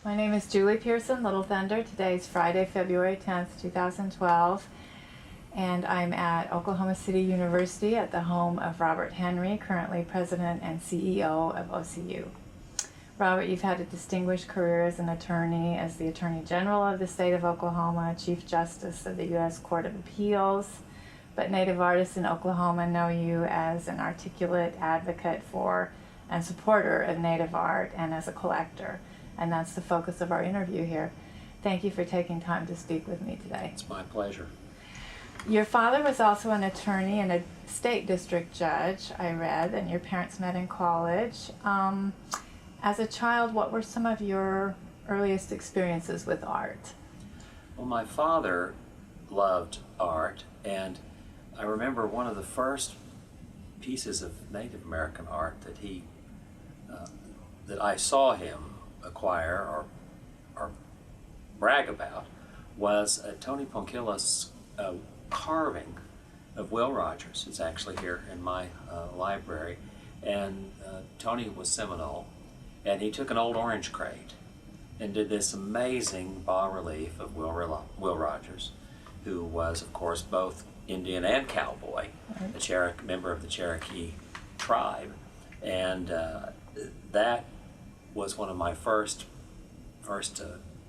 My name is Julie Pearson, Little Thunder. Today is Friday, February 10th, 2012, and I'm at Oklahoma City University at the home of Robert Henry, currently President and CEO of OCU. Robert, you've had a distinguished career as an attorney, as the Attorney General of the state of Oklahoma, Chief Justice of the U.S. Court of Appeals, but Native artists in Oklahoma know you as an articulate advocate for and supporter of Native art and as a collector. And that's the focus of our interview here. Thank you for taking time to speak with me today. It's my pleasure. Your father was also an attorney and a state district judge, I read, and your parents met in college. As a child, what were some of your earliest experiences with art? Well, my father loved art, and I remember one of the first pieces of Native American art that I saw him acquire or brag about was Tony Ponkilla's carving of Will Rogers. It's actually here in my library, and Tony was Seminole, and he took an old orange crate and did this amazing bas-relief of Will Rogers, who was, of course, both Indian and cowboy, a member of the Cherokee tribe, and that was one of my first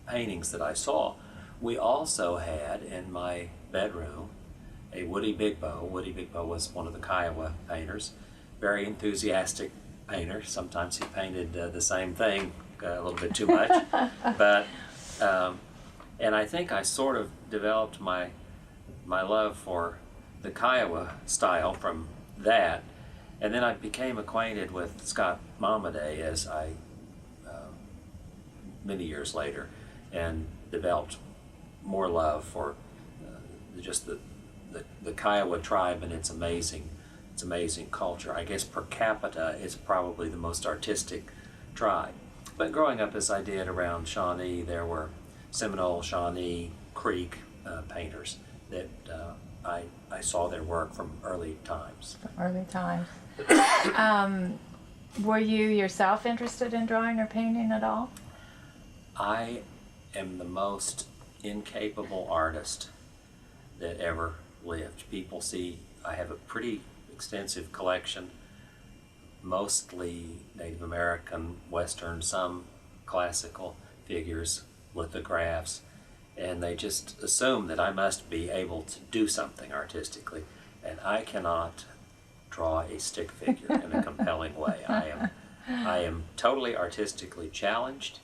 paintings that I saw. We also had in my bedroom a Woody Bigbow. Woody Bigbow was one of the Kiowa painters, very enthusiastic painter. Sometimes he painted the same thing a little bit too much, but and I think I sort of developed my love for the Kiowa style from that, and then I became acquainted with Scott Momaday as I many years later, and developed more love for just the Kiowa tribe and its amazing culture. I guess per capita it's probably the most artistic tribe. But growing up as I did around Shawnee, there were Seminole, Shawnee, Creek painters that I saw their work from early times. From early times. Were you yourself interested in drawing or painting at all? I am the most incapable artist that ever lived. People see I have a pretty extensive collection, mostly Native American, Western, some classical figures, lithographs, and they just assume that I must be able to do something artistically, and I cannot draw a stick figure in a compelling way. I am totally artistically challenged,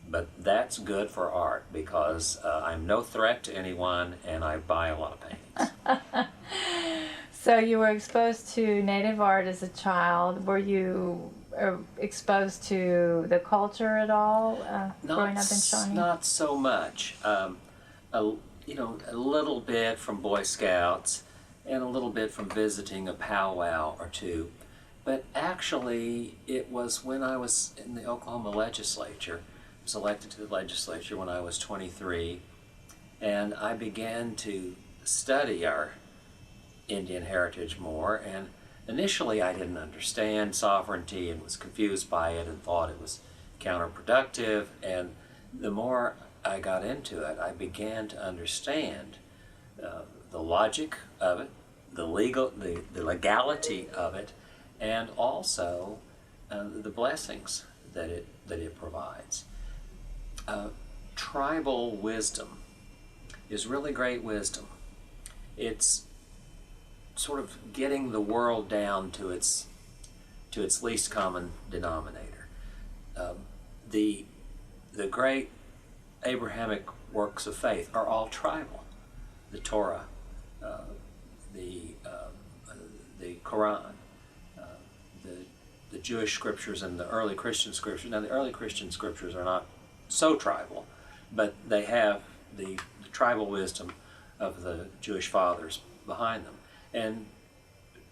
but that's good for art because I'm no threat to anyone and I buy a lot of paintings. So you were exposed to Native art as a child. Were you exposed to the culture at all growing up in Shawnee? Not so much. A little bit from Boy Scouts and a little bit from visiting a powwow or two. But actually, it was when I was in the Oklahoma legislature. I was elected to the legislature when I was 23, and I began to study our Indian heritage more, and initially I didn't understand sovereignty and was confused by it and thought it was counterproductive, and the more I got into it, I began to understand the logic of it, the legality of it, and also the blessings that it provides. Tribal wisdom is really great wisdom. It's sort of getting the world down to its least common denominator. The great Abrahamic works of faith are all tribal. The Torah, the Quran, the Jewish scriptures and the early Christian scriptures. Now the early Christian scriptures are not so tribal, but they have the tribal wisdom of the Jewish fathers behind them. And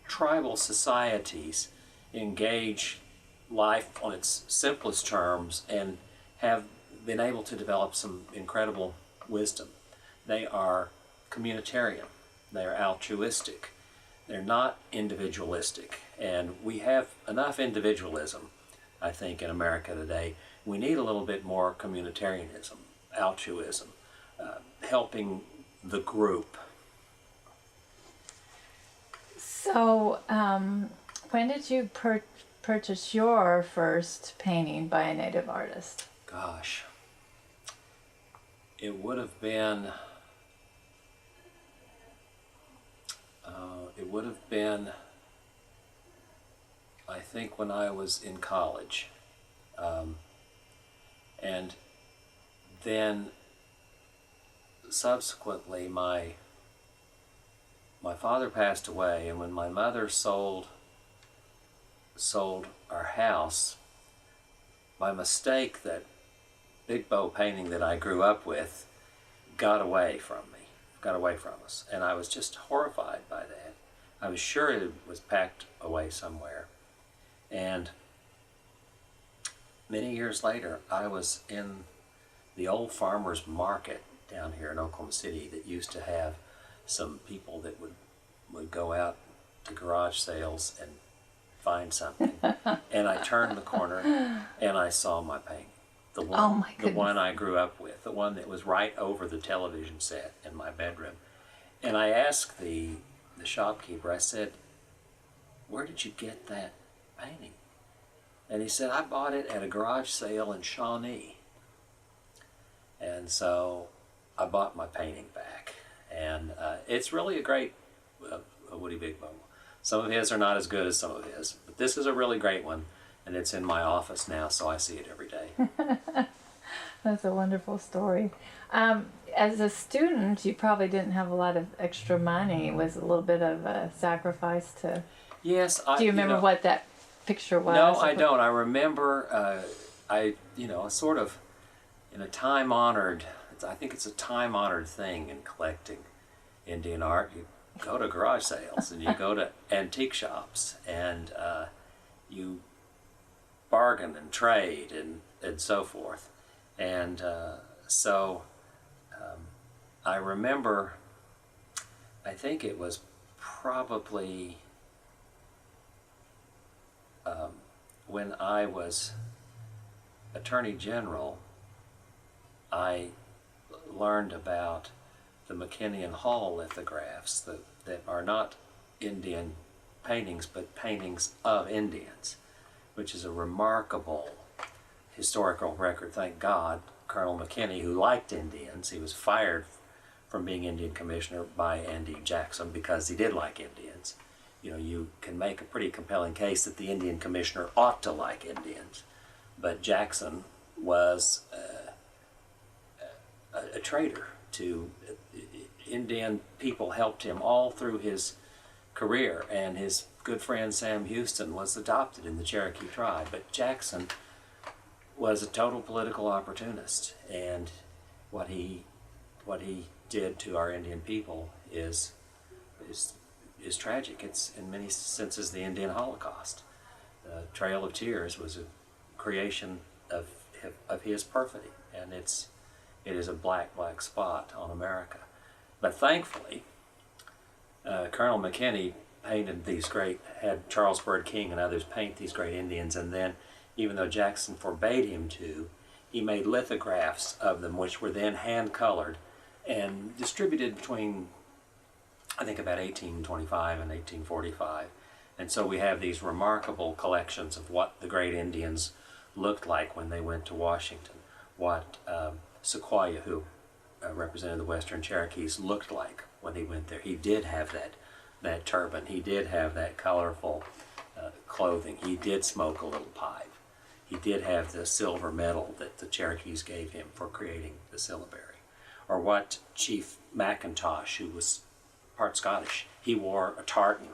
tribal societies engage life on its simplest terms and have been able to develop some incredible wisdom. They are communitarian, they are altruistic, they're not individualistic, and we have enough individualism, I think, in America today we need a little bit more communitarianism, altruism, helping the group. So, when did you purchase your first painting by a native artist? Gosh, it would have been, I think, when I was in college. And then subsequently my father passed away, and when my mother sold our house, by mistake, that big bow painting that I grew up with got away from us, and I was just horrified by that. I was sure it was packed away somewhere. And many years later, I was in the old farmer's market down here in Oklahoma City that used to have some people that would go out to garage sales and find something. And I turned the corner and I saw my painting. The one, Oh my goodness. The one I grew up with, the one that was right over the television set in my bedroom. And I asked the shopkeeper, I said, "Where did you get that painting?" And he said, "I bought it at a garage sale in Shawnee." And so I bought my painting back. And it's really a great Woody Big Bow. Some of his are not as good as some of his, but this is a really great one, and it's in my office now, so I see it every day. That's a wonderful story. As a student, you probably didn't have a lot of extra money. It was a little bit of a sacrifice to... Yes, Do you remember what that picture was? No, I don't. I remember, sort of in a time-honored, I think it's a time-honored thing in collecting Indian art. You go to garage sales and you go to antique shops and you bargain and trade and so forth. And so I remember, I think it was probably when I was Attorney General, I learned about the McKinney and Hall lithographs that are not Indian paintings, but paintings of Indians, which is a remarkable historical record. Thank God, Colonel McKinney, who liked Indians, he was fired from being Indian Commissioner by Andy Jackson because he did like Indians. You know, you can make a pretty compelling case that the Indian Commissioner ought to like Indians, but Jackson was a traitor to Indian people. Helped him all through his career, and his good friend Sam Houston was adopted in the Cherokee tribe, but Jackson was a total political opportunist, and what he did to our Indian people is tragic. It's in many senses the Indian Holocaust. The Trail of Tears was a creation of his perfidy, and it is a black spot on America. But thankfully, Colonel McKinney had Charles Bird King and others paint these great Indians, and then, even though Jackson forbade him to, he made lithographs of them, which were then hand-colored and distributed between, I think, about 1825 and 1845. And so we have these remarkable collections of what the great Indians looked like when they went to Washington, what Sequoyah, who represented the Western Cherokees, looked like when he went there. He did have that turban. He did have that colorful clothing. He did smoke a little pipe. He did have the silver medal that the Cherokees gave him for creating the syllabary. Or what Chief McIntosh, who was part Scottish, he wore a tartan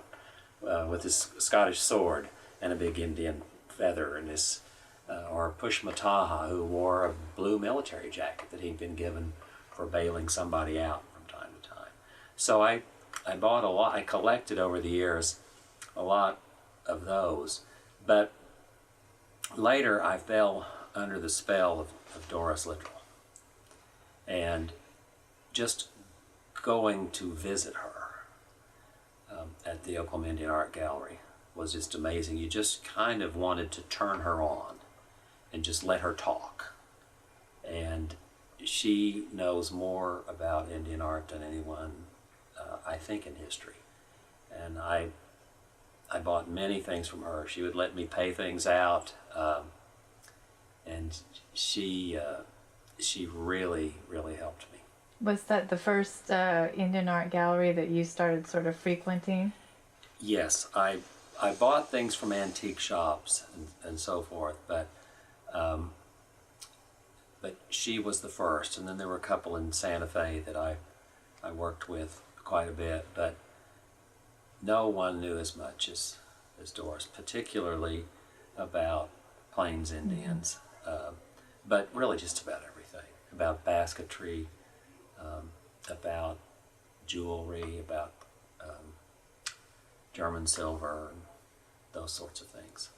with his Scottish sword and a big Indian feather in his, or Pushmataha, who wore a blue military jacket that he'd been given for bailing somebody out from time to time. So I bought a lot. I collected over the years a lot of those, but later I fell under the spell of Doris Littrell, and just going to visit her at the Oklahoma Indian Art Gallery was just amazing. You just kind of wanted to turn her on just let her talk. And she knows more about Indian art than anyone, I think, in history. And I bought many things from her. She would let me pay things out, and she really, really helped me. Was that the first Indian art gallery that you started sort of frequenting? Yes, I bought things from antique shops and so forth, but she was the first, and then there were a couple in Santa Fe that I worked with quite a bit, but no one knew as much as Doris, particularly about Plains Indians, but really just about everything, about basketry, about jewelry, about German silver, and those sorts of things.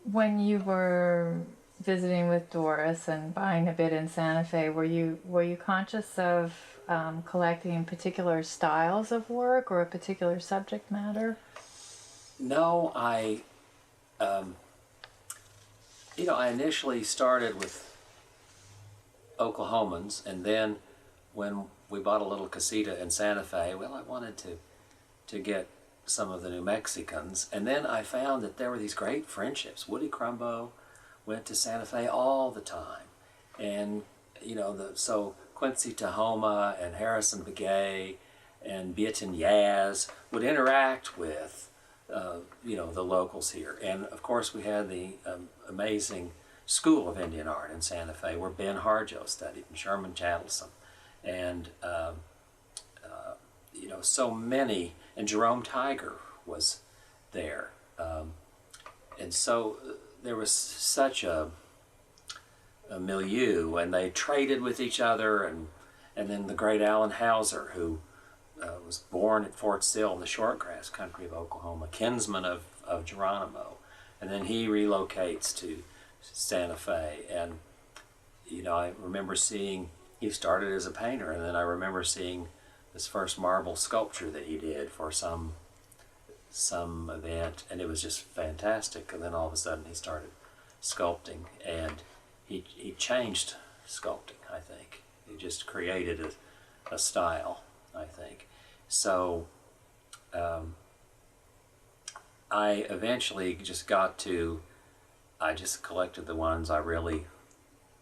When you were visiting with Doris and buying a bit in Santa Fe, were you conscious of collecting particular styles of work or a particular subject matter? No, I initially started with Oklahomans, and then when we bought a little casita in Santa Fe, well, I wanted to get some of the New Mexicans, and then I found that there were these great friendships. Woody Crumbo went to Santa Fe all the time, and so Quincy Tahoma and Harrison Begay and Beaton Yaz would interact with the locals here. And of course we had the amazing School of Indian Art in Santa Fe where Ben Harjo studied and Sherman Chattelson and so many, and Jerome Tiger was there, and so there was such a milieu, and they traded with each other, and then the great Allen Hauser, who was born at Fort Sill in the shortgrass country of Oklahoma, kinsman of Geronimo, and then he relocates to Santa Fe, and I remember seeing, he started as a painter, and then I remember seeing this first marble sculpture that he did for some event, and it was just fantastic. And then all of a sudden he started sculpting, and he changed sculpting, I think. He just created a style, I think. So I eventually just I just collected the ones I really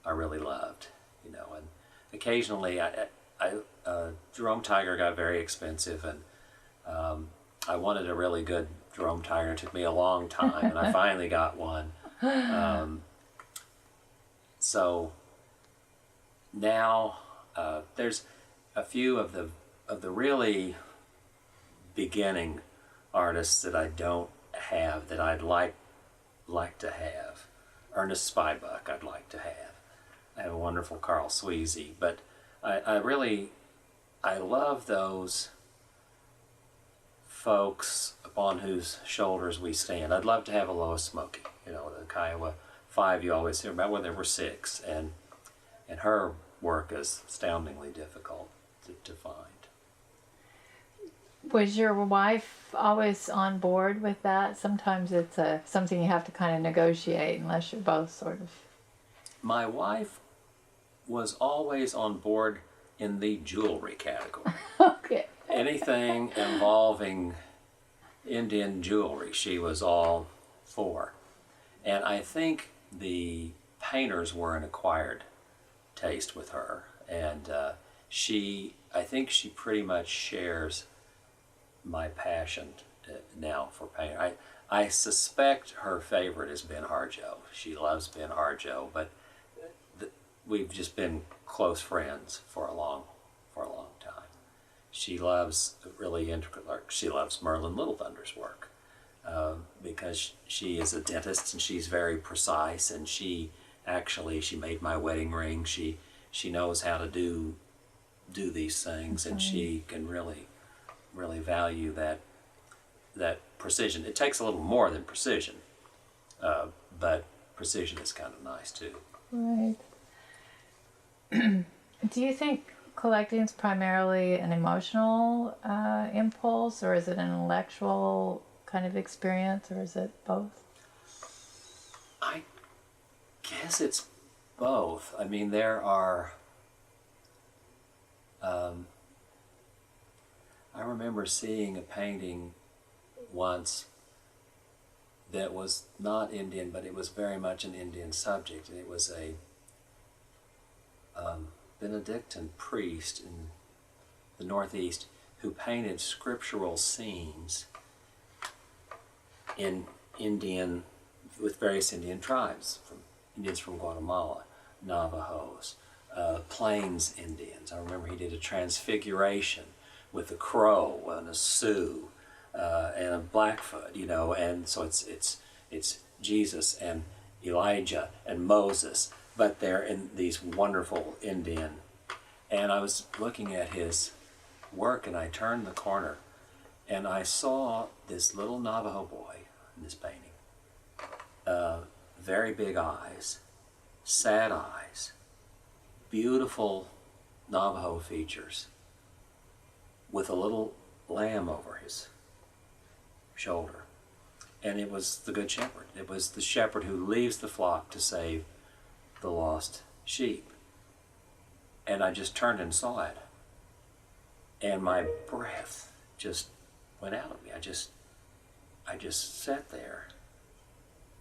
loved, and occasionally Jerome Tiger got very expensive, and I wanted a really good Jerome Tiger. It took me a long time, and I finally got one. So now there's a few of the really beginning artists that I don't have that I'd like to have. Ernest Spybuck I'd like to have. I have a wonderful Carl Sweezy, but I love those folks upon whose shoulders we stand. I'd love to have a Lois Smokey, the Kiowa 5 you always hear about. Well, there were 6, and her work is astoundingly difficult to find. Was your wife always on board with that? Sometimes it's something you have to kind of negotiate unless you're both sort of... My wife was always on board in the jewelry category. Okay. Anything involving Indian jewelry, she was all for. And I think the painters were an acquired taste with her. And I think she pretty much shares my passion now for painting. I suspect her favorite is Ben Harjo. She loves Ben Harjo, but we've just been close friends for a long time. She loves really intricate work. She loves Merlin Little Thunder's work because she is a dentist and she's very precise, and she made my wedding ring. She knows how to do these things, and she can really value that precision. It takes a little more than precision, but precision is kind of nice too. Right. Do you think collecting is primarily an emotional impulse, or is it an intellectual kind of experience, or is it both? guess it's both. I mean, there are, I remember seeing a painting once that was not Indian, but it was very much an Indian subject. And it was a Benedictine priest in the Northeast who painted scriptural scenes in Indian, with various Indian tribes, from Indians from Guatemala, Navajos, Plains Indians. I remember he did a transfiguration with a crow and a Sioux and a Blackfoot, you know, and so it's Jesus and Elijah and Moses, but they're in these wonderful Indian. And I was looking at his work, and I turned the corner, and I saw this little Navajo boy in this painting. Very big eyes, sad eyes, beautiful Navajo features, with a little lamb over his shoulder. And it was the Good Shepherd. It was the shepherd who leaves the flock to save the lost sheep. And I just turned and saw it. And my breath just went out of me. I just sat there.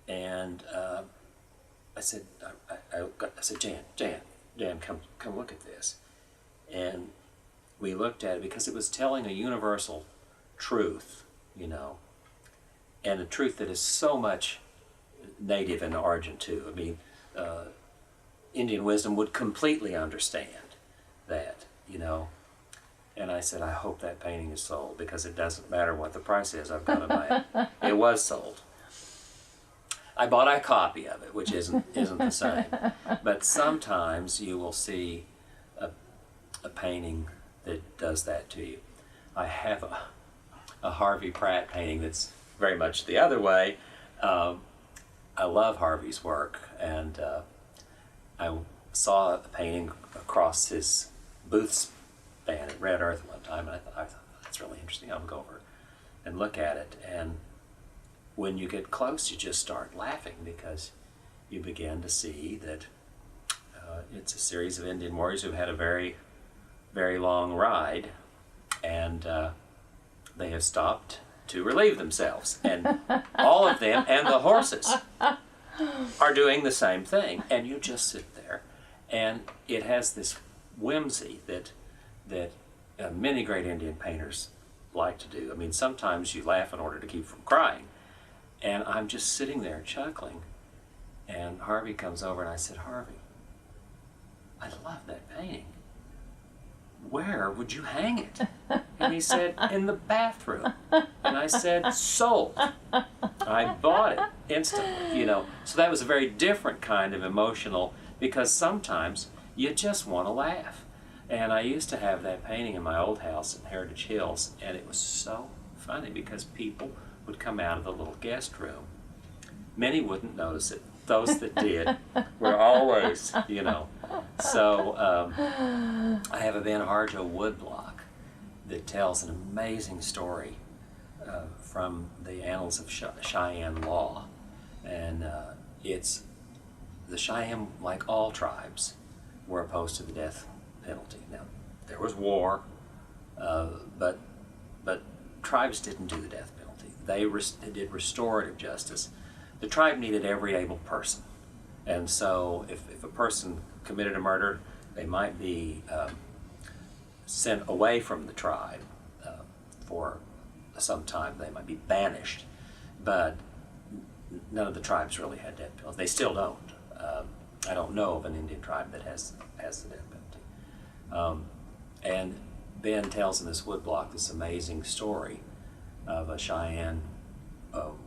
And I said, Jan, come look at this. And we looked at it because it was telling a universal truth, you know, and a truth that is so much native in origin too. I mean, Indian wisdom would completely understand that, you know. And I said, I hope that painting is sold, because it doesn't matter what the price is, I've got to buy it. It was sold. I bought a copy of it, which isn't the same. But sometimes you will see a painting that does that to you. I have a Harvey Pratt painting that's very much the other way. I love Harvey's work, and I saw a painting across his booth span at Red Earth one time, and I thought that's really interesting. I'll go over and look at it. And when you get close, you just start laughing, because you begin to see that it's a series of Indian warriors who've had a very, very long ride, and they have stopped to relieve themselves. And all of them, and the horses, are doing the same thing. And you just sit there, and it has this whimsy that many great Indian painters like to do. I mean, sometimes you laugh in order to keep from crying. And I'm just sitting there chuckling, and Harvey comes over, and I said, Harvey, I love that painting. Where would you hang it? And he said, in the bathroom. And I said, sold. I bought it instantly, you know. So that was a very different kind of emotional, because sometimes you just want to laugh. And I used to have that painting in my old house in Heritage Hills, and it was so funny, because people would come out of the little guest room. Many wouldn't notice it. Those that did were always, you know. So I have a Ben Harjo woodblock that tells an amazing story from the annals of Cheyenne law. And it's the Cheyenne, like all tribes, were opposed to the death penalty. Now, there was war, but tribes didn't do the death penalty. They did restorative justice. The tribe needed every able person. And so if a person committed a murder, they might be sent away from the tribe for some time. They might be banished. But none of the tribes really had death penalty. They still don't. I don't know of an Indian tribe that has the death penalty. And Ben tells in this woodblock this amazing story of a Cheyenne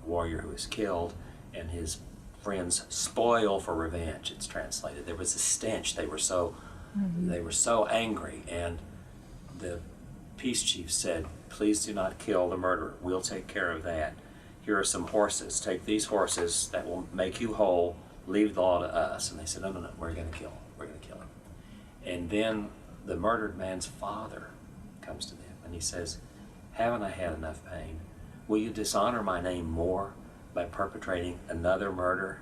warrior who was killed, and his friends spoil for revenge, it's translated. There was a stench. They were so angry, and the peace chief said, please do not kill the murderer. We'll take care of that. Here are some horses. Take these horses that will make you whole. Leave the law to us. And they said, no, we're going to kill him. We're going to kill him. And then the murdered man's father comes to them, and he says, haven't I had enough pain? Will you dishonor my name more by perpetrating another murder?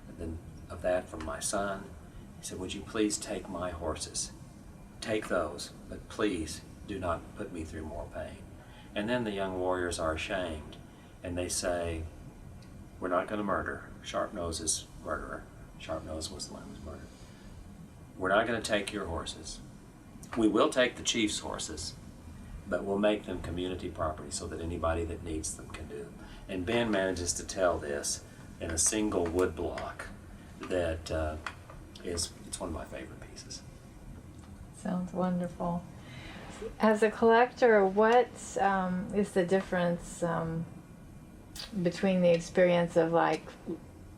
And then of that from my son. He said, "Would you please take my horses? Take those, but please do not put me through more pain." And then the young warriors are ashamed, and they say, "We're not going to murder Sharpnose's murderer." Sharpnose was the one who was murdered. "We're not going to take your horses. We will take the chief's horses, but we'll make them community property so that anybody that needs them can do." And Ben manages to tell this in a single wood block that it's one of my favorite pieces. Sounds wonderful. As a collector, what is the difference between the experience of like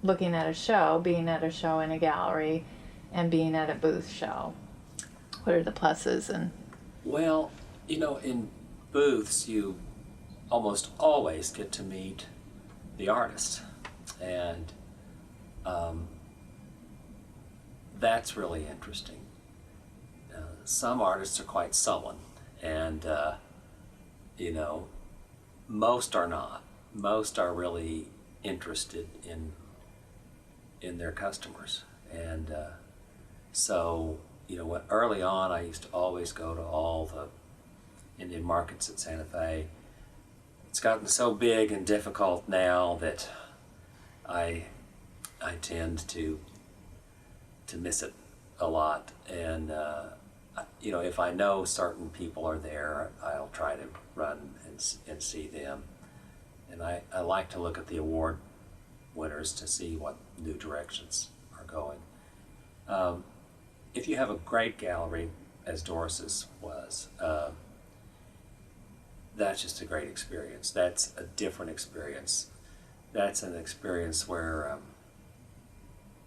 looking at a show, being at a show in a gallery, and being at a booth show? What are the pluses and? Well, in booths you almost always get to meet the artist, and that's really interesting. Some artists are quite sullen, and most are not. Most are really interested in their customers, and so early on I used to always go to all the Indian markets at Santa Fe. It's gotten so big and difficult now that I tend to miss it a lot, and if I know certain people are there, I'll try to run and see them. And I like to look at the award winners to see what new directions are going. If you have a great gallery, as Doris's was, that's just a great experience. That's a different experience. That's an experience where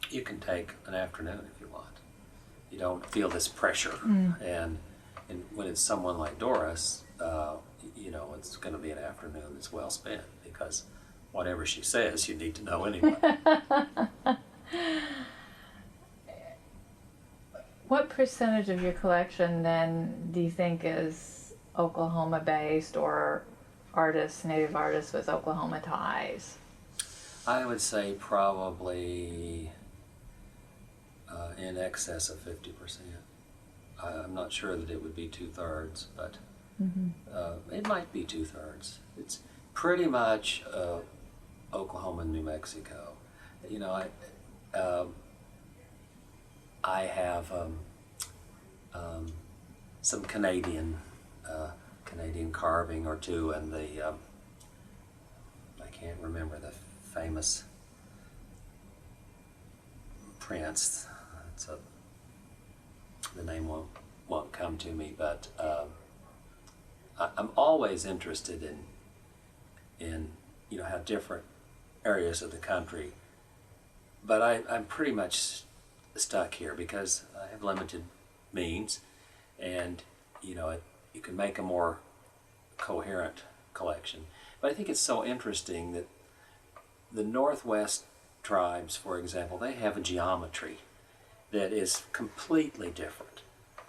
you can take an afternoon if you want. You don't feel this pressure. And when it's someone like Doris, it's going to be an afternoon that's well spent, because whatever she says, you need to know anyway. What percentage of your collection then do you think is Oklahoma based, or native artists with Oklahoma ties? I would say probably in excess of 50%. I'm not sure that it would be 2/3, but it might be 2/3. It's pretty much Oklahoma and New Mexico. I have some Canadian carving or two, and I can't remember the famous prince. The name won't come to me, but I'm always interested in how different areas of the country. But I'm pretty much stuck here because I have limited means, and you can make a more coherent collection. But I think it's so interesting that the Northwest tribes, for example, they have a geometry that is completely different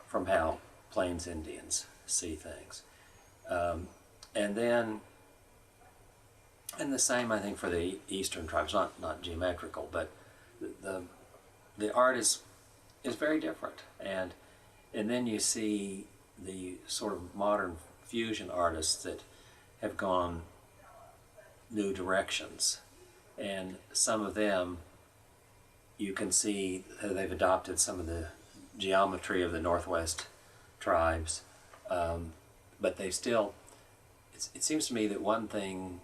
from how Plains Indians see things. And the same, I think, for the Eastern tribes, not geometrical, but the art is very different. And then you see the sort of modern fusion artists that have gone new directions. And some of them, you can see that they've adopted some of the geometry of the Northwest tribes, but they still, it seems to me that one thing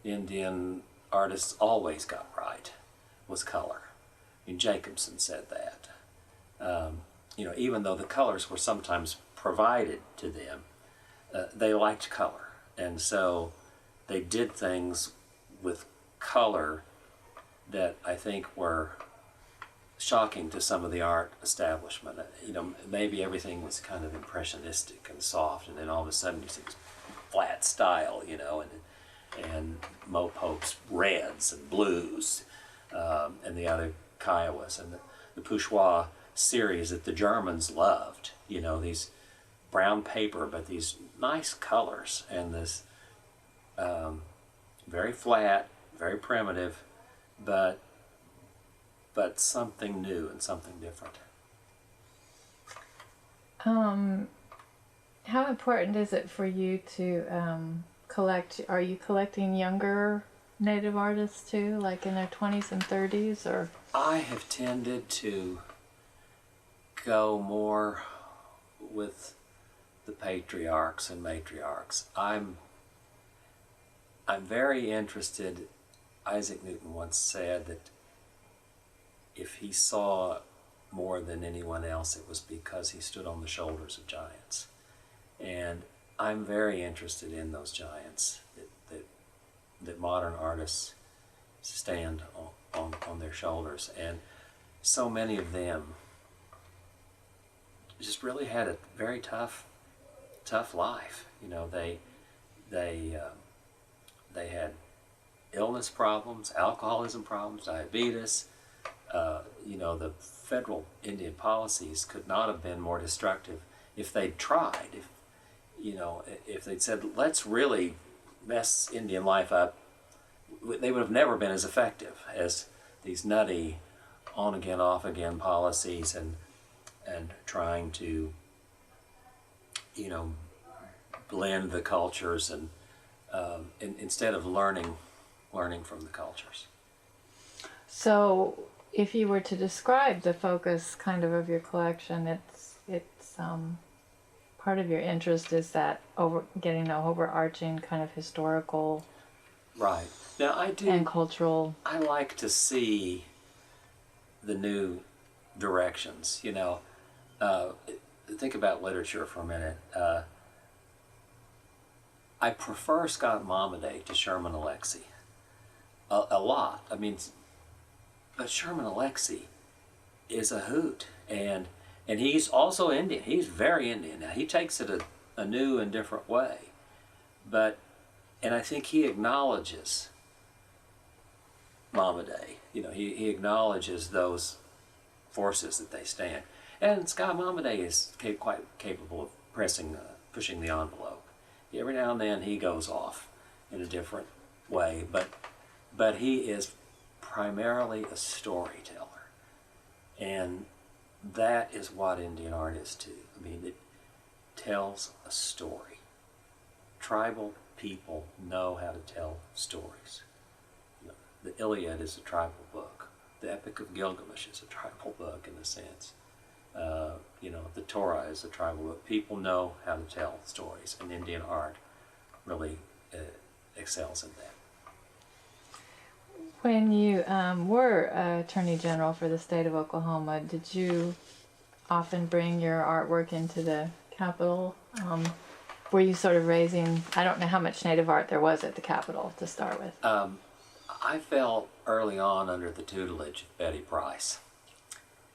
Indian artists always got right was color. I mean, Jacobson said that. Even though the colors were sometimes provided to them, they liked color. And so they did things with color that I think were shocking to some of the art establishment. Maybe everything was kind of impressionistic and soft, and then all of a sudden you see this flat style, and Mo Pope's reds and blues, and the other Kiowas, and the Poussoir series that the Germans loved, these brown paper, but these nice colors, and this very flat, very primitive, but but something new and something different. How important is it for you to collect? Are you collecting younger Native artists too, like in their 20s and 30s, or? I have tended to go more with the patriarchs and matriarchs. I'm very interested. Isaac Newton once said that if he saw more than anyone else, it was because he stood on the shoulders of giants. And I'm very interested in those giants that modern artists stand on their shoulders. And so many of them just really had a very tough life. You know, they had illness problems, alcoholism problems, diabetes. You know, the federal Indian policies could not have been more destructive if they'd tried. If they'd said, let's really mess Indian life up, they would have never been as effective as these nutty on again, off again policies and trying to, blend the cultures and instead of learning from the cultures. So, if you were to describe the focus kind of your collection, it's part of your interest is that getting the overarching kind of historical, right? Now I do, and cultural. I like to see the new directions. Think about literature for a minute. I prefer Scott Momaday to Sherman Alexie a lot. I mean, but Sherman Alexie is a hoot, and he's also Indian. He's very Indian. Now he takes it a new and different way, and I think he acknowledges Momaday. He acknowledges those forces that they stand. And Scott Momaday is quite capable of pushing the envelope. Every now and then he goes off in a different way, but he is primarily a storyteller. And that is what Indian art is too. I mean, it tells a story. Tribal people know how to tell stories. The Iliad is a tribal book. The Epic of Gilgamesh is a tribal book in a sense. The Torah is a tribal book. People know how to tell stories, and Indian art really excels in that. When you were Attorney General for the state of Oklahoma, did you often bring your artwork into the Capitol? Were you sort of raising, I don't know how much Native art there was at the Capitol to start with. I fell early on under the tutelage of Betty Price,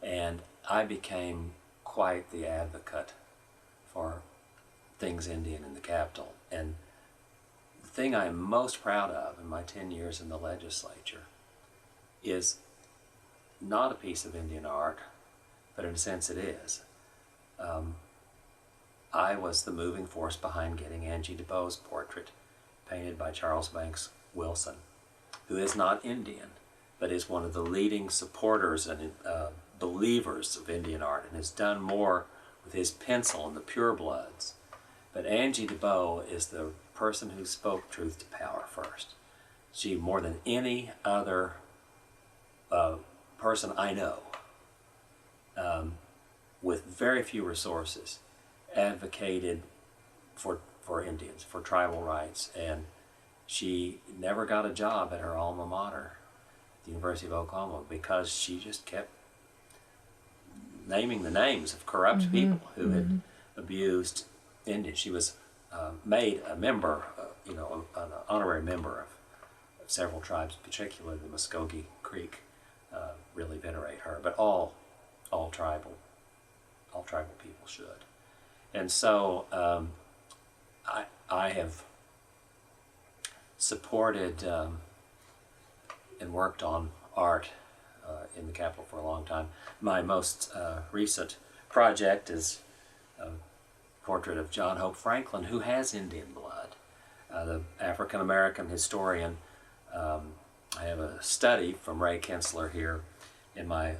and I became quite the advocate for things Indian in the Capitol. And the thing I am most proud of in my 10 years in the legislature is not a piece of Indian art, but in a sense it is. I was the moving force behind getting Angie DeBoe's portrait painted by Charles Banks Wilson, who is not Indian, but is one of the leading supporters and believers of Indian art, and has done more with his pencil and the purebloods. But Angie DeBoe is the person who spoke truth to power first. She, more than any other person I know, with very few resources, advocated for Indians, for tribal rights, and she never got a job at her alma mater, the University of Oklahoma, because she just kept naming the names of corrupt people who had abused Indians. She was made a member, an honorary member of several tribes, particularly the Muskogee Creek, really venerate her. But all tribal people should. And so I have supported and worked on art in the Capitol for a long time. My most recent project is a portrait of John Hope Franklin, who has Indian blood, the African-American historian. I have a study from Ray Kinsler here in my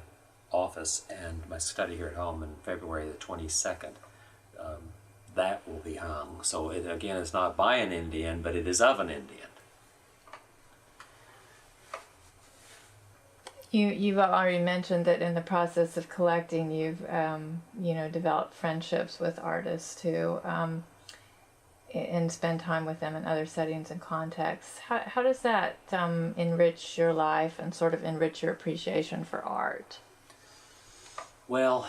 office and my study here at home in February the 22nd. That will be hung. So it, again, it's not by an Indian, but it is of an Indian. You've already mentioned that in the process of collecting, you've developed friendships with artists too, and spend time with them in other settings and contexts. How does that enrich your life and sort of enrich your appreciation for art? Well,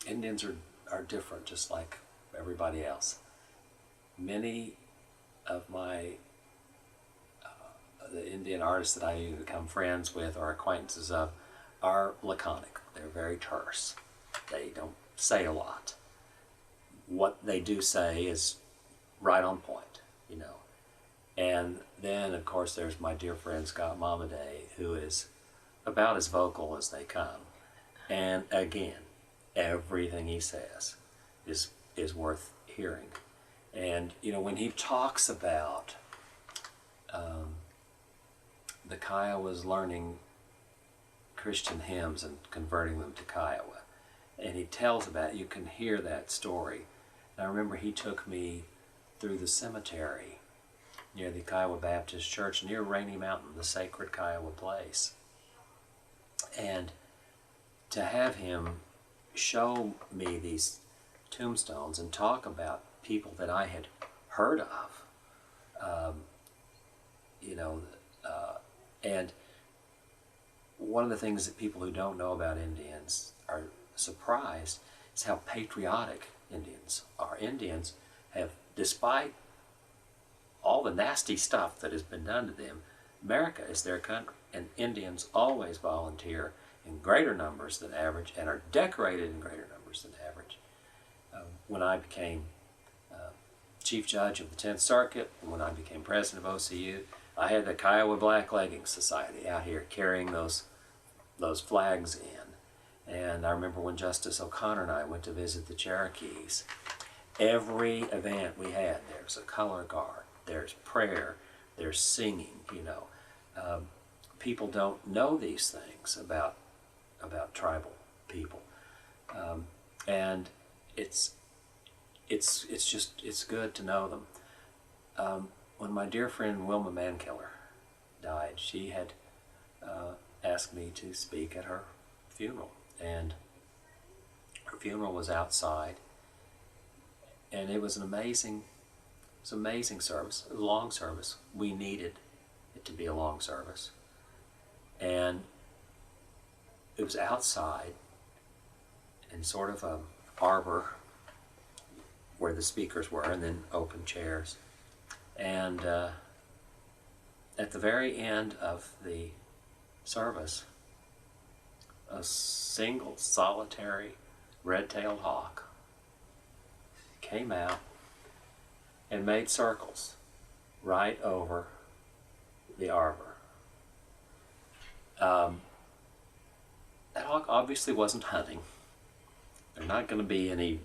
Indians are different, just like everybody else. Many of the Indian artists that I become friends with or acquaintances of are laconic. They're very terse. They don't say a lot. What they do say is right on point, And then, of course, there's my dear friend Scott Momaday, who is about as vocal as they come. And again, everything he says is worth hearing. And, when he talks about the Kiowas learning Christian hymns and converting them to Kiowa, and he tells about it, you can hear that story. And I remember he took me through the cemetery near the Kiowa Baptist Church near Rainy Mountain, the sacred Kiowa place. And to have him show me these tombstones and talk about people that I had heard of, and one of the things that people who don't know about Indians are surprised is how patriotic Indians are. Indians have, despite all the nasty stuff that has been done to them, America is their country, and Indians always volunteer in greater numbers than average and are decorated in greater numbers than average. When I became Chief Judge of the 10th Circuit, and when I became President of OCU, I had the Kiowa Black Legging Society out here carrying those flags in. And I remember when Justice O'Connor and I went to visit the Cherokees, every event we had, there's a color guard, there's prayer, there's singing, People don't know these things about tribal people. And it's good to know them. When my dear friend Wilma Mankiller died, she had asked me to speak at her funeral, and her funeral was outside, and it was an amazing service, a long service. We needed it to be a long service, and it was outside in sort of an arbor where the speakers were, and then open chairs. And at the very end of the service, a single solitary red-tailed hawk came out and made circles right over the arbor. That hawk obviously wasn't hunting. There are not going to be any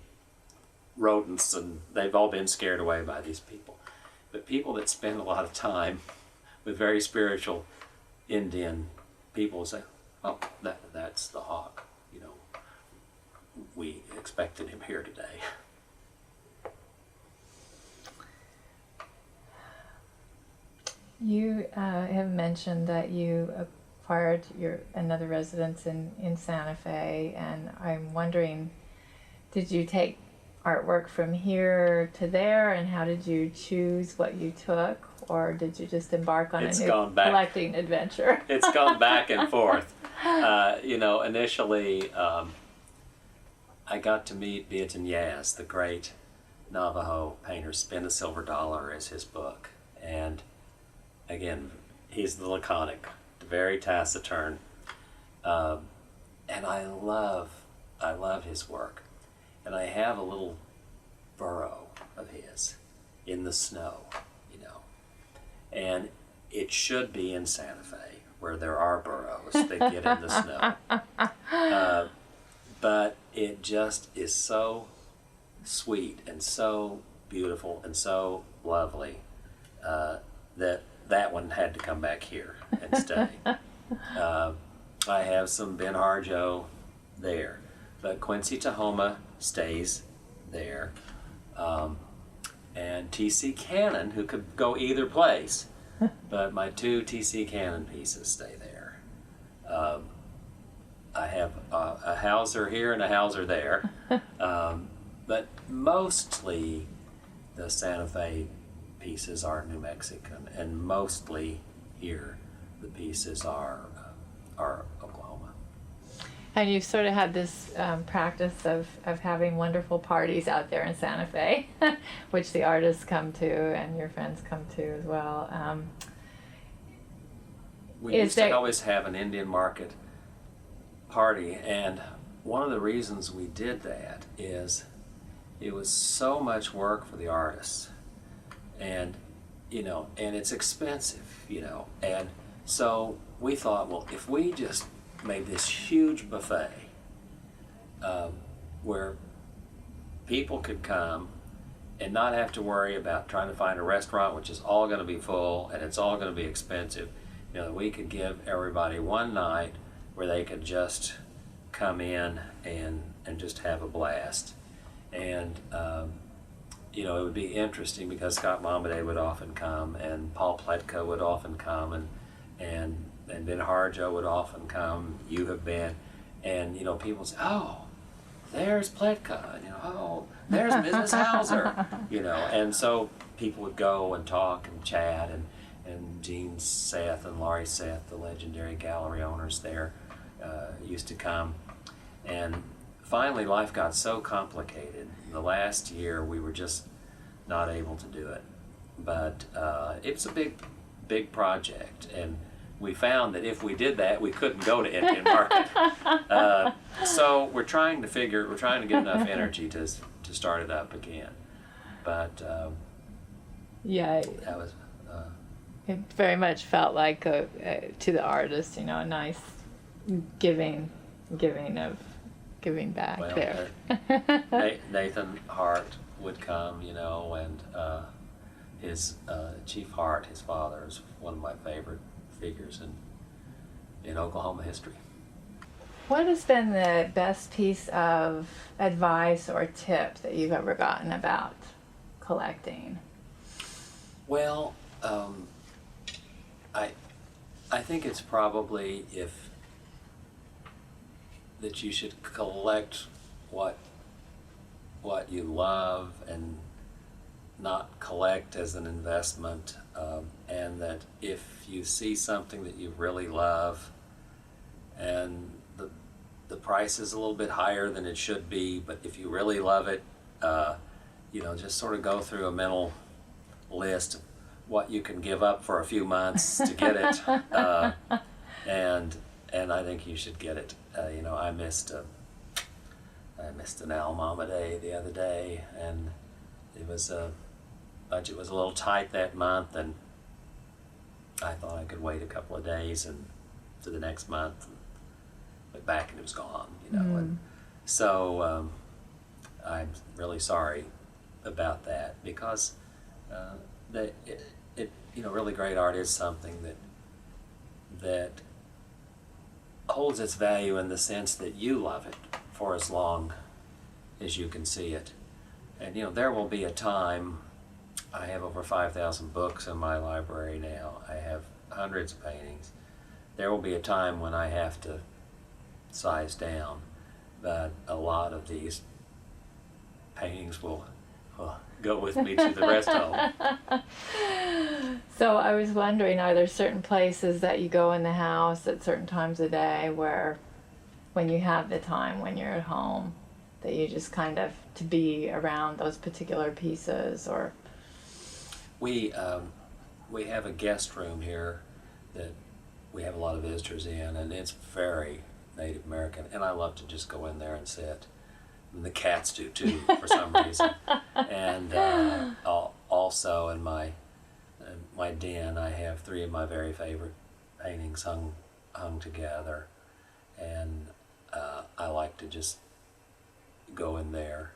rodents, and they've all been scared away by these people. But people that spend a lot of time with very spiritual Indian people say, oh, that's the hawk. We expected him here today. You have mentioned that you acquired another residence in Santa Fe, and I'm wondering, did you take artwork from here to there, and how did you choose what you took, or did you just embark on a new collecting adventure? It's gone back and forth. Initially, I got to meet Beaton Yaz, the great Navajo painter. Spin a Silver Dollar is his book, and again, he's the laconic, very taciturn, and I love his work. And I have a little burrow of his in the snow, and it should be in Santa Fe, where there are burrows that get in the snow. But it just is so sweet and so beautiful and so lovely that one had to come back here and stay. I have some Ben Harjo there, but Quincy Tahoma stays there, and T.C. Cannon, who could go either place, but my two T.C. Cannon pieces stay there. I have a Hauser here and a Hauser there, but mostly the Santa Fe pieces are New Mexican, and mostly here the pieces are Oklahoma. And you've sort of had this practice of having wonderful parties out there in Santa Fe, which the artists come to and your friends come to as well. We used to always have an Indian market party, and one of the reasons we did that is it was so much work for the artists, and and it's expensive, and so we thought, well, if we just made this huge buffet where people could come and not have to worry about trying to find a restaurant, which is all going to be full and it's all going to be expensive, we could give everybody one night where they could just come in and just have a blast. And it would be interesting because Scott Momaday would often come, and Paul Pletka would often come, and Ben Harjo would often come. You have been, and people say, "Oh, there's Pletka," and "Oh, there's Mrs. Hauser," and so people would go and talk and chat, and Gene Seth and Laurie Seth, the legendary gallery owners there, used to come, and finally life got so complicated. The last year we were just not able to do it, but it's a big project, and we found that if we did that, we couldn't go to Indian Market. So we're trying to get enough energy to start it up again. But yeah, that was. It very much felt like to the artist, a nice giving back there. Nathan Hart would come, and his Chief Hart, his father, is one of my favorite figures in Oklahoma history. What has been the best piece of advice or tip that you've ever gotten about collecting? Well, I think it's probably that you should collect what you love and not collect as an investment, and that if you see something that you really love and the price is a little bit higher than it should be, but if you really love it, just sort of go through a mental list of what you can give up for a few months to get it, and I think you should get it. I missed an Al Momaday the other day, and it was budget was a little tight that month, and I thought I could wait a couple of days and to the next month, and went back and it was gone. And so I'm really sorry about that, because really great art is something that holds its value in the sense that you love it for as long as you can see it. And there will be a time. I have over 5,000 books in my library now. I have hundreds of paintings. There will be a time when I have to size down, but a lot of these paintings will go with me to the rest home. So I was wondering, are there certain places that you go in the house at certain times of day where, when you have the time, when you're at home, that you just kind of to be around those particular pieces? Or we have a guest room here that we have a lot of visitors in, and it's very Native American, and I love to just go in there and sit. And the cats do too, for some reason. And also in my den, I have 3 of my very favorite paintings hung together, and I like to just go in there.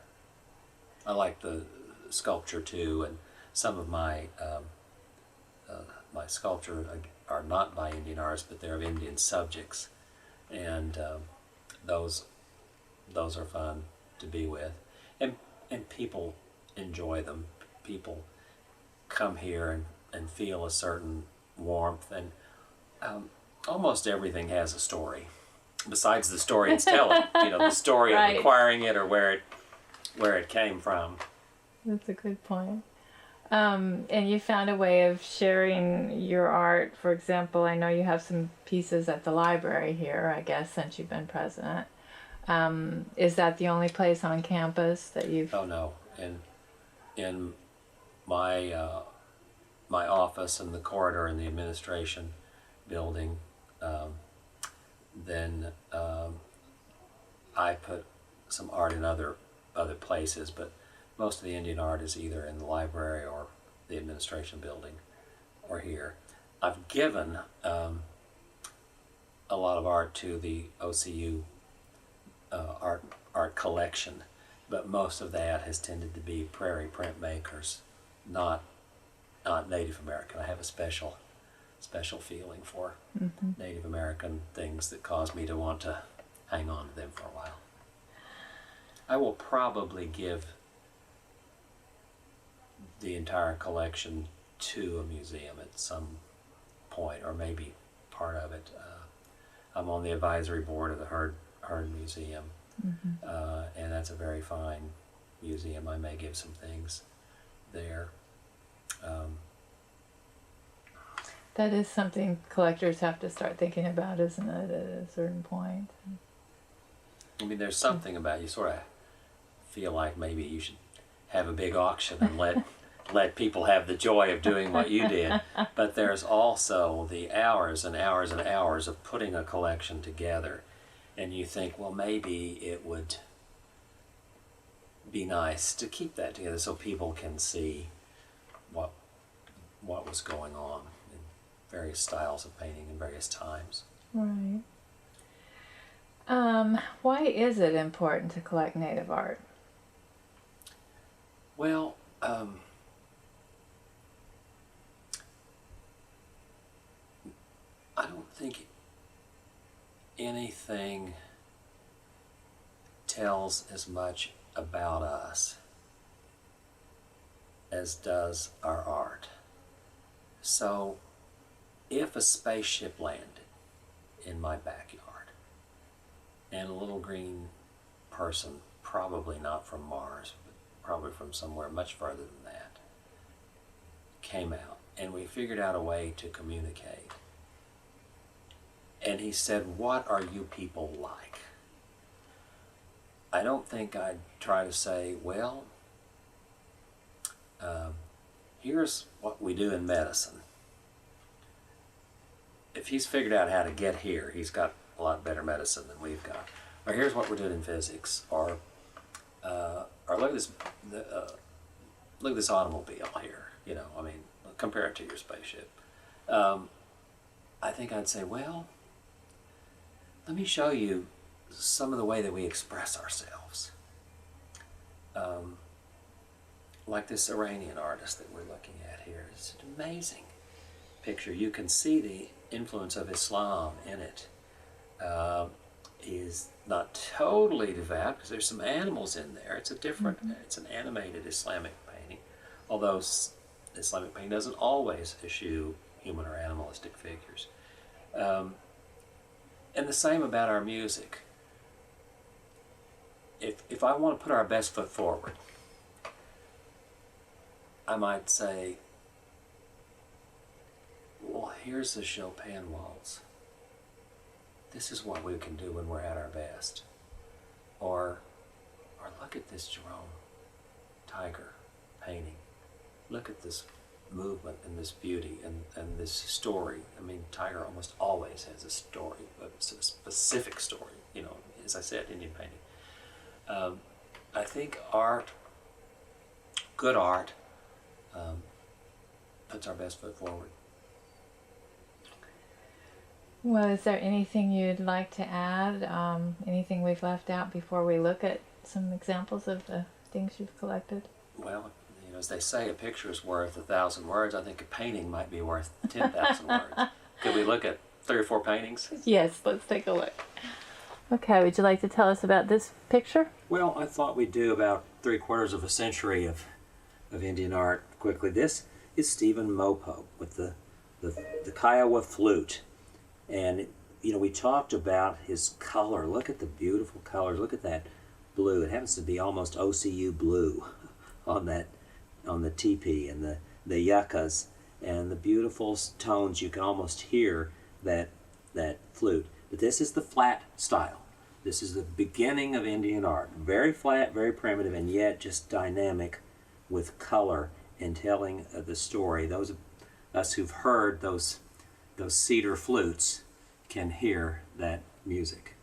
I like the sculpture too, and some of my my sculpture are not by Indian artists, but they're of Indian subjects, and those are fun to be with, and people enjoy them. People come here and feel a certain warmth, and almost everything has a story, besides the story it's telling. The story Right. of acquiring it or where it came from. That's a good point. And you found a way of sharing your art. For example, I know you have some pieces at the library here, I guess, since you've been president. Is that the only place on campus that you've... Oh no, in my my office in the corridor in the administration building, then I put some art in other places, but most of the Indian art is either in the library or the administration building or here. I've given a lot of art to the OCU art collection, but most of that has tended to be prairie printmakers, not Native American. I have a special feeling for Native American things that cause me to want to hang on to them for a while. I will probably give the entire collection to a museum at some point, or maybe part of it. I'm on the advisory board of the Heard Museum, and that's a very fine museum. I may give some things there. That is something collectors have to start thinking about, isn't it, at a certain point? I mean, there's something about, you sort of feel like maybe you should have a big auction and let people have the joy of doing what you did. But there's also the hours and hours and hours of putting a collection together, and you think, well, maybe it would be nice to keep that together so people can see what was going on in various styles of painting in various times. Right. Why is it important to collect Native art? Well, I don't think anything tells as much about us as does our art. So if a spaceship landed in my backyard and a little green person, probably not from Mars, but probably from somewhere much further than that, came out and we figured out a way to communicate, and he said, "What are you people like?" I don't think I'd try to say, well, here's what we do in medicine. If he's figured out how to get here, he's got a lot better medicine than we've got. Or here's what we're doing in physics. Or look at this, look at this automobile here. I mean, compare it to your spaceship. I think I'd say, well, let me show you some of the way that we express ourselves. Like this Iranian artist that we're looking at here. It's an amazing picture. You can see the influence of Islam in it. He's not totally devout because there's some animals in there. It's a different, it's an animated Islamic painting, although Islamic painting doesn't always eschew human or animalistic figures. And the same about our music. If I want to put our best foot forward, I might say, well, here's the Chopin waltz. This is what we can do when we're at our best. Or look at this Jerome Tiger painting. Look at this movement and this beauty and this story. I mean, Tiger almost always has a story, a specific story, as I said, Indian painting. I think good art, puts our best foot forward. Well, is there anything you'd like to add? Anything we've left out before we look at some examples of the things you've collected? Well, as they say, a picture is worth 1,000 words. I think a painting might be worth 10,000 words. Could we look at 3 or 4 paintings? Yes, let's take a look. Okay, would you like to tell us about this picture? Well, I thought we'd do about 3/4 of a century of Indian art quickly. This is Stephen Mopo with the Kiowa flute. And, you know, we talked about his color. Look at the beautiful colors. Look at that blue. It happens to be almost OCU blue on the teepee and the yuccas and the beautiful tones. You can almost hear that flute. But this is the flat style. This is the beginning of Indian art. Very flat, very primitive, and yet just dynamic with color and telling the story. Those of us who've heard those cedar flutes can hear that music.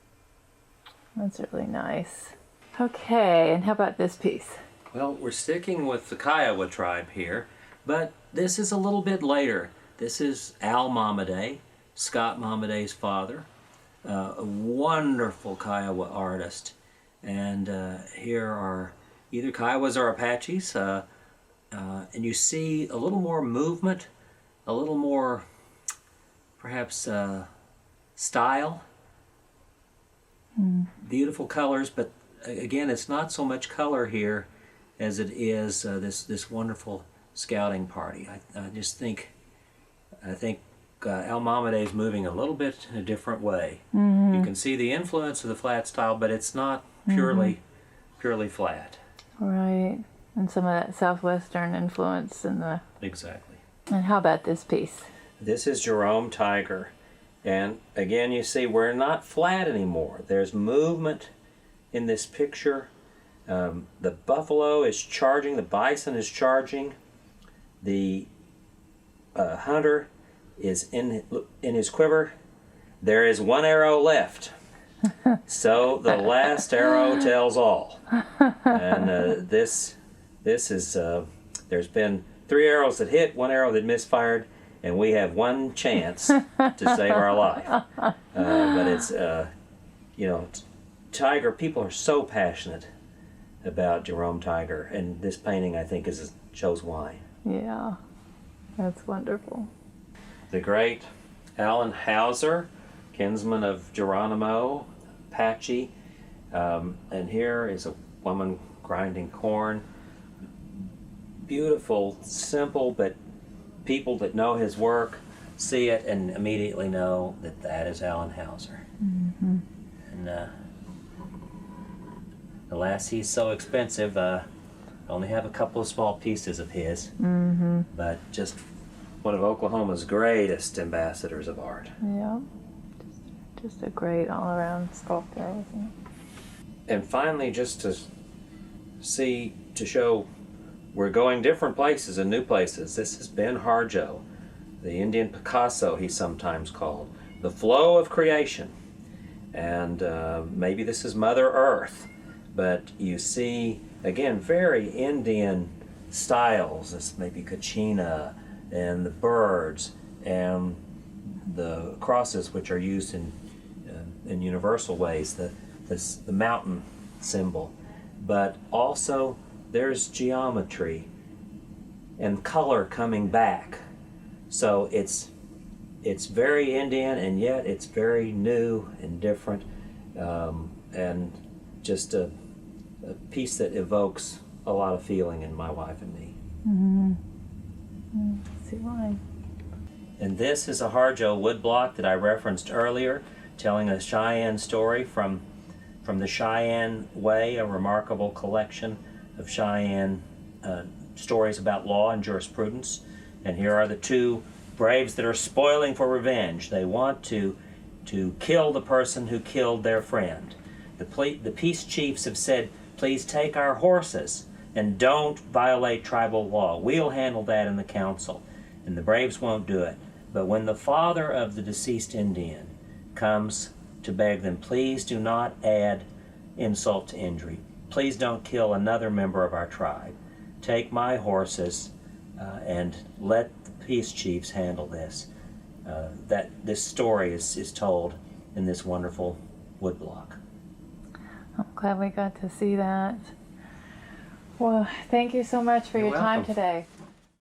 That's really nice. Okay, and how about this piece? Well, we're sticking with the Kiowa tribe here, but this is a little bit later. This is Al Momaday, Scott Momaday's father, a wonderful Kiowa artist. And here are either Kiowas or Apaches, and you see a little more movement, a little more perhaps style. Beautiful colors, but again, it's not so much color here as it is this wonderful scouting party. I think Al Momaday is moving a little bit in a different way. You can see the influence of the flat style, but it's not purely flat. Right, and some of that southwestern influence in the... Exactly. And how about this piece? This is Jerome Tiger. And again, you see we're not flat anymore. There's movement in this picture. The buffalo is charging, the bison is charging, the hunter is in his quiver. There is one arrow left. So the last arrow tells all. And this is, there's been 3 arrows that hit, 1 arrow that misfired, and we have 1 chance to save our life. But it's, you know, Tiger, people are so passionate about Jerome Tiger, and this painting, I think, shows why. Yeah, that's wonderful. The great Allen Hauser, kinsman of Geronimo, Apache, and here is a woman grinding corn. Beautiful, simple, but people that know his work see it and immediately know that that is Allen Hauser. And alas, he's so expensive. I only have a couple of small pieces of his, but just one of Oklahoma's greatest ambassadors of art. Yeah, just a great all-around sculptor, isn't it? And finally, just to show we're going different places and new places. This is Ben Harjo, the Indian Picasso he's sometimes called. The flow of creation. And maybe this is Mother Earth, but you see, again, very Indian styles. This maybe Kachina and the birds and the crosses, which are used in universal ways, the mountain symbol. But also there's geometry and color coming back. So it's very Indian, and yet it's very new and different, and just a piece that evokes a lot of feeling in my wife and me. See why. And this is a Harjo woodblock that I referenced earlier, telling a Cheyenne story from the Cheyenne Way, a remarkable collection of Cheyenne stories about law and jurisprudence. And here are the 2 braves that are spoiling for revenge. They want to kill the person who killed their friend. The peace chiefs have said, please take our horses and don't violate tribal law. We'll handle that in the council. And the braves won't do it. But when the father of the deceased Indian comes to beg them, please do not add insult to injury. Please don't kill another member of our tribe. Take my horses and let the peace chiefs handle this. This story is told in this wonderful woodblock. I'm glad we got to see that. Well, thank you so much for You're your time welcome. today.